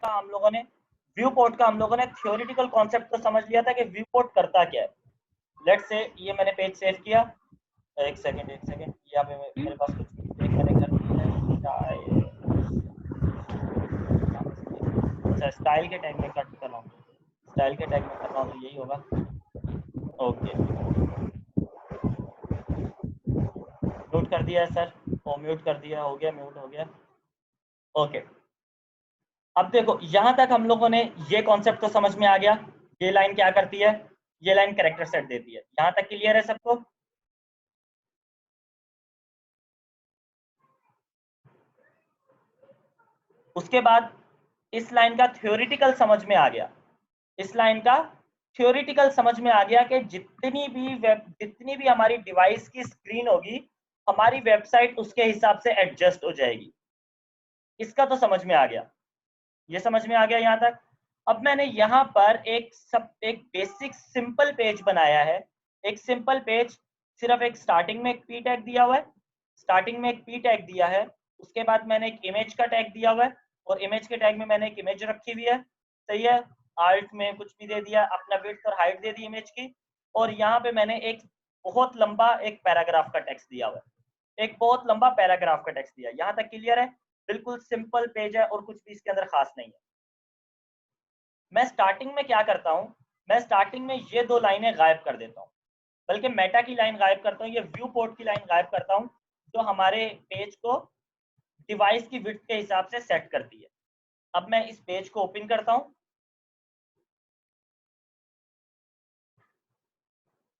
हम लोगों ने थ्योरेटिकल कॉन्सेप्ट तो समझ लिया था कि व्यू पोर्ट करता क्या है। लेट्स से ये मैंने पेज सेव किया। एक सेकंड यहाँ पे मेरे पास कुछ मिस्टेक मैंने कर दी है अच्छा स्टाइल के टैग में कट कर रहा हूँ, स्टाइल के टैग में कर रहा हूँ तो यही होगा। ओके म्यूट कर दिया है सर, वो म्यूट कर दिया, हो गया म्यूट हो गया। ओके अब देखो यहां तक हम लोगों ने ये कॉन्सेप्ट तो समझ में आ गया, ये लाइन क्या करती है, ये लाइन कैरेक्टर सेट देती है। यहां तक क्लियर है सबको? उसके बाद इस लाइन का थ्योरेटिकल समझ में आ गया, इस लाइन का थ्योरेटिकल समझ में आ गया कि जितनी भी हमारी डिवाइस की स्क्रीन होगी हमारी वेबसाइट उसके हिसाब से एडजस्ट हो जाएगी। इसका तो समझ में आ गया, ये समझ में आ गया यहां तक। अब मैंने यहां पर एक बेसिक सिंपल पेज बनाया है, एक सिंपल पेज, सिर्फ एक स्टार्टिंग में एक पी टैग दिया हुआ है, स्टार्टिंग में एक पी टैग दिया है, उसके बाद मैंने एक इमेज का टैग दिया हुआ है और इमेज के टैग में मैंने एक इमेज रखी हुई है, सही है। आल्ट में कुछ भी दे दिया, अपना विड्थ और हाइट दे दी इमेज की, और यहाँ पे मैंने एक बहुत लंबा एक पैराग्राफ का टेक्स्ट दिया हुआ है, एक बहुत लंबा पैराग्राफ का टेक्स्ट दिया। यहाँ तक क्लियर है? बिल्कुल सिंपल पेज है और कुछ भी इसके अंदर खास नहीं है। मैं स्टार्टिंग में क्या करता हूँ, मैं स्टार्टिंग में ये दो लाइनें गायब कर देता हूँ, बल्कि मेटा की लाइन गायब करता हूँ, ये व्यू पोर्ट की लाइन गायब करता हूँ जो हमारे पेज को डिवाइस की विड्थ के हिसाब से सेट करती है। अब मैं इस पेज को ओपन करता हूँ,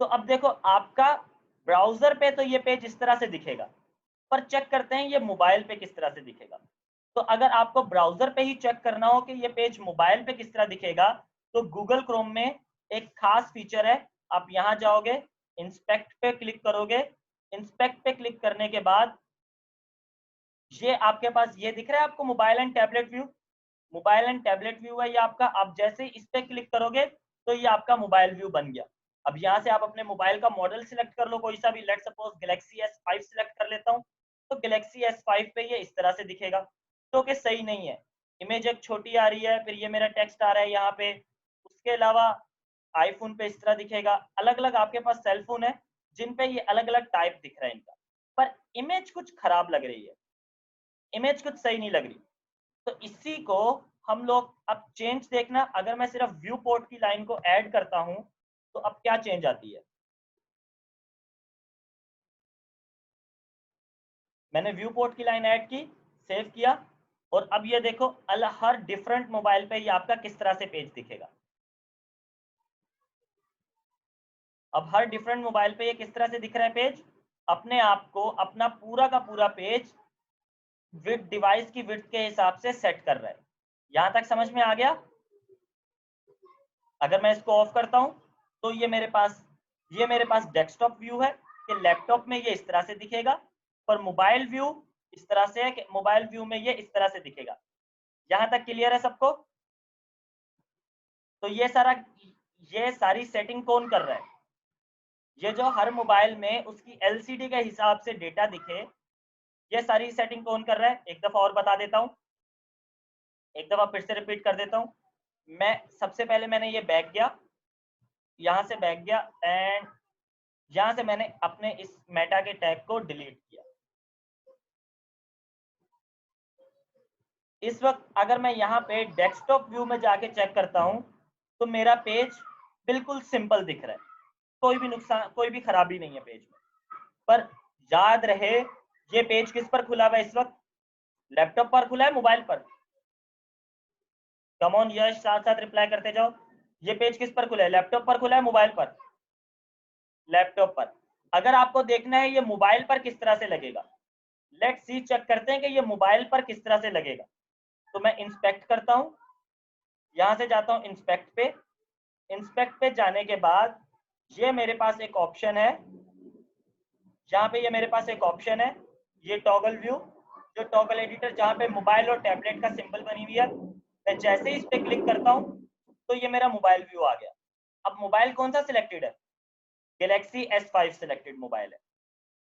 तो अब देखो आपका ब्राउजर पे तो ये पेज इस तरह से दिखेगा, पर चेक करते हैं ये मोबाइल पे किस तरह से दिखेगा। तो अगर आपको ब्राउजर पे ही चेक करना हो कि ये पेज मोबाइल पे किस तरह दिखेगा, तो गूगल क्रोम में एक खास फीचर है, आप यहां जाओगे, इंस्पेक्ट पे क्लिक करोगे, इंस्पेक्ट पे क्लिक करने के बाद ये आपके पास ये दिख रहा है आपको mobile and tablet view, mobile and tablet view है ये आपका। आप जैसे ही इस पे क्लिक करोगे तो ये आपका मोबाइल व्यू बन गया। अब यहाँ से आप अपने मोबाइल का मॉडल सिलेक्ट कर लो, कोई सा भी, let suppose Galaxy S5 select कर लेता हूँ, तो गैलेक्सी S5 पे ये इस तरह से दिखेगा, तो कि सही नहीं है, इमेज एक छोटी आ रही है, फिर ये मेरा टेक्स्ट आ रहा है यहाँ पे। उसके अलावा आईफोन पे इस तरह दिखेगा, अलग अलग आपके पास सेलफोन है जिन पे ये अलग अलग टाइप दिख रहा है इनका, पर इमेज कुछ खराब लग रही है, इमेज कुछ सही नहीं लग रही। तो इसी को हम लोग अब चेंज देखना, अगर मैं सिर्फ व्यू पोर्ट की लाइन को ऐड करता हूं तो अब क्या चेंज आती है। मैंने व्यू पोर्ट की लाइन ऐड की, सेव किया, और अब ये देखो हर डिफरेंट मोबाइल पे ये आपका किस तरह से पेज दिखेगा। अब हर डिफरेंट मोबाइल पे ये किस तरह से दिख रहा है पेज, अपने आप को अपना पूरा का पूरा पेज विद डिवाइस की विड्थ के हिसाब से सेट कर रहा है। यहां तक समझ में आ गया? अगर मैं इसको ऑफ करता हूं तो ये मेरे पास डेस्कटॉप व्यू है कि लैपटॉप में ये इस तरह से दिखेगा, पर मोबाइल व्यू इस तरह से है कि मोबाइल व्यू में ये इस तरह से दिखेगा। यहां तक क्लियर है सबको? तो ये सारी सेटिंग कौन कर रहा है? ये जो हर मोबाइल में उसकी LCD के हिसाब से डेटा दिखे, ये सारी सेटिंग कौन कर रहा है? एक दफा और बता देता हूं, एक दफा फिर से रिपीट कर देता हूं। मैं सबसे पहले मैंने ये बैक गया, यहां से बैक गया, एंड यहां से मैंने अपने इस मेटा के टैग को डिलीट किया। इस वक्त अगर मैं यहाँ पे डेस्कटॉप व्यू में जाके चेक करता हूँ तो मेरा पेज बिल्कुल सिंपल दिख रहा है, कोई भी नुकसान, कोई भी खराबी नहीं है पेज में। पर याद रहे ये पेज किस पर खुला हुआ है इस वक्त? लैपटॉप पर खुला है, मोबाइल पर? कम ऑन यश, साथ साथ रिप्लाई करते जाओ। ये पेज किस पर खुला है, लैपटॉप पर खुला है, मोबाइल पर? लैपटॉप पर। अगर आपको देखना है ये मोबाइल पर किस तरह से लगेगा, लेट्स सी, चेक करते हैं कि ये मोबाइल पर किस तरह से लगेगा। तो मैं इंस्पेक्ट करता हूं, यहां से जाता हूं इंस्पेक्ट पे, इंस्पेक्ट पे जाने के बाद ये मेरे पास एक ऑप्शन है, जहां पे ये मेरे पास एक ऑप्शन है, ये टॉगल व्यू, जो टॉगल एडिटर, जहां पे मोबाइल और टैबलेट का सिंबल बनी हुई है। मैं जैसे ही इस पे क्लिक करता हूं तो ये मेरा मोबाइल व्यू आ गया। अब मोबाइल कौन सा सिलेक्टेड है? गैलेक्सी S5 सिलेक्टेड मोबाइल है।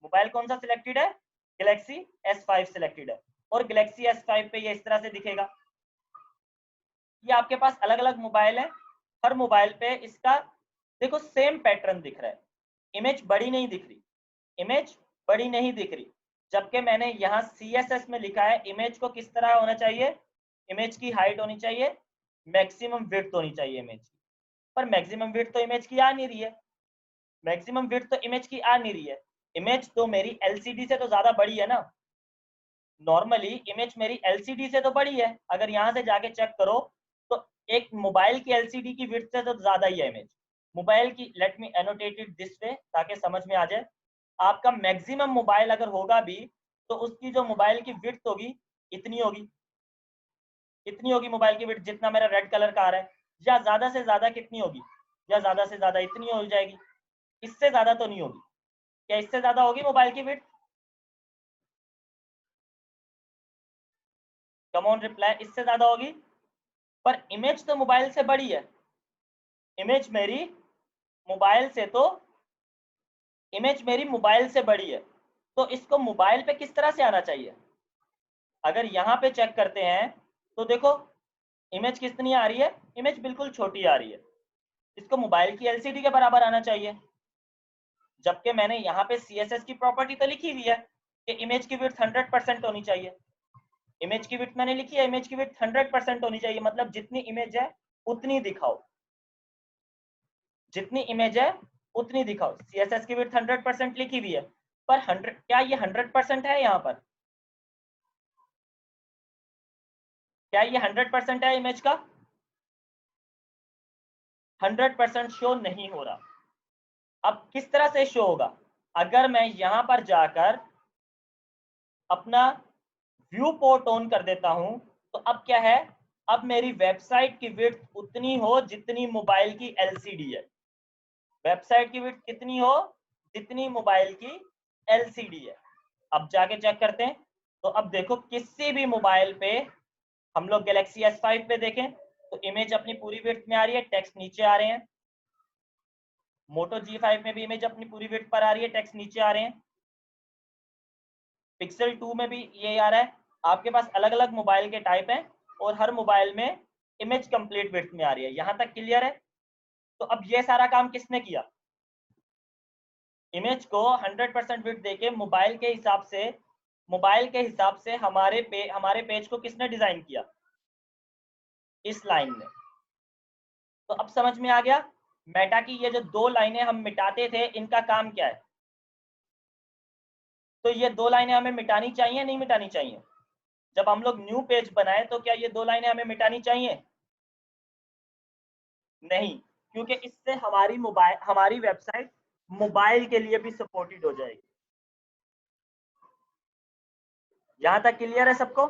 मोबाइल कौन सा सिलेक्टेड है? गैलेक्सी S5 सिलेक्टेड है, और गैलेक्सी S5 पे ये इस तरह से दिखेगा। ये आपके पास अलग अलग मोबाइल है, हर मोबाइल पे इसका देखो सेम पैटर्न दिख रहा है, इमेज बड़ी नहीं दिख रही, इमेज बड़ी नहीं दिख रही, जबकि मैंने यहाँ CSS में लिखा है इमेज को किस तरह होना चाहिए, इमेज की हाइट होनी चाहिए, मैक्सिमम विड्थ होनी चाहिए इमेज की, पर मैक्सिमम विड्थ तो इमेज की आ नहीं रही है, मैक्सिमम विड्थ तो इमेज की आ नहीं रही है, इमेज तो मेरी LCD से तो ज्यादा बड़ी है ना, नॉर्मली इमेज मेरी LCD से तो बड़ी है, अगर यहाँ से जाके चेक करो तो एक मोबाइल की LCD की विड्थ से तो ज्यादा ही है इमेज मोबाइल की। Let me annotate it this way ताकि समझ में आ जाए, आपका मैक्सिमम मोबाइल अगर होगा भी तो उसकी जो मोबाइल की विड्थ होगी इतनी होगी, इतनी होगी मोबाइल की विड्थ जितना मेरा रेड कलर का आ रहा है, या ज्यादा से ज्यादा कितनी होगी, या ज्यादा से ज्यादा इतनी हो जाएगी, इससे ज्यादा तो नहीं होगी, क्या इससे ज्यादा होगी मोबाइल की विड्थ? कम ऑन रिप्लाई, इससे ज्यादा होगी, पर इमेज तो मोबाइल से बड़ी है, इमेज मेरी मोबाइल से तो इमेज मेरी मोबाइल से बड़ी है, तो इसको मोबाइल पे किस तरह से आना चाहिए? अगर यहाँ पे चेक करते हैं तो देखो इमेज कितनी आ रही है, इमेज बिल्कुल छोटी आ रही है, इसको मोबाइल की LCD के बराबर आना चाहिए, जबकि मैंने यहाँ पे CSS की प्रॉपर्टी तो लिखी हुई है कि इमेज की विड्थ 100% होनी चाहिए, इमेज की विड्थ मैंने लिखी है, इमेज की विड्थ 100% होनी चाहिए, मतलब जितनी इमेज है उतनी दिखाओ, जितनी इमेज है उतनी दिखाओ, CSS की विड्थ 100% लिखी हुई है, पर 100 क्या ये 100% है? यहाँ पर क्या ये 100% है इमेज का? 100% शो नहीं हो रहा। अब किस तरह से शो होगा? अगर मैं यहां पर जाकर अपना व्यू पोर्ट ऑन कर देता हूं तो अब क्या है, अब मेरी वेबसाइट की विड्थ उतनी हो जितनी मोबाइल की LCD है, वेबसाइट की विड्थ कितनी हो जितनी मोबाइल की LCD है। अब जाके चेक करते हैं, तो अब देखो किसी भी मोबाइल पे हम लोग गैलेक्सी S5 पे देखें तो इमेज अपनी पूरी विड्थ में आ रही है, टेक्स्ट नीचे आ रहे हैं, मोटो G5 में भी इमेज अपनी पूरी विड्थ पर आ रही है, टेक्स्ट नीचे आ रहे हैं, पिक्सल 2 में भी ये आ रहा है, आपके पास अलग अलग मोबाइल के टाइप हैं और हर मोबाइल में इमेज कंप्लीट विड्थ में आ रही है, यहां तक क्लियर है? तो अब ये सारा काम किसने किया? इमेज को 100% विड्थ देके मोबाइल के हिसाब से हमारे पेज को किसने डिजाइन किया? इस लाइन में। तो अब समझ में आ गया मेटा की ये जो दो लाइनें हम मिटाते थे इनका काम क्या है? तो ये दो लाइनें हमें मिटानी चाहिए नहीं मिटानी चाहिए? जब हम लोग न्यू पेज बनाए तो क्या ये दो लाइनें हमें मिटानी चाहिए? नहीं, क्योंकि इससे हमारी वेबसाइट मोबाइल के लिए भी सपोर्टेड हो जाएगी। यहां तक क्लियर है सबको?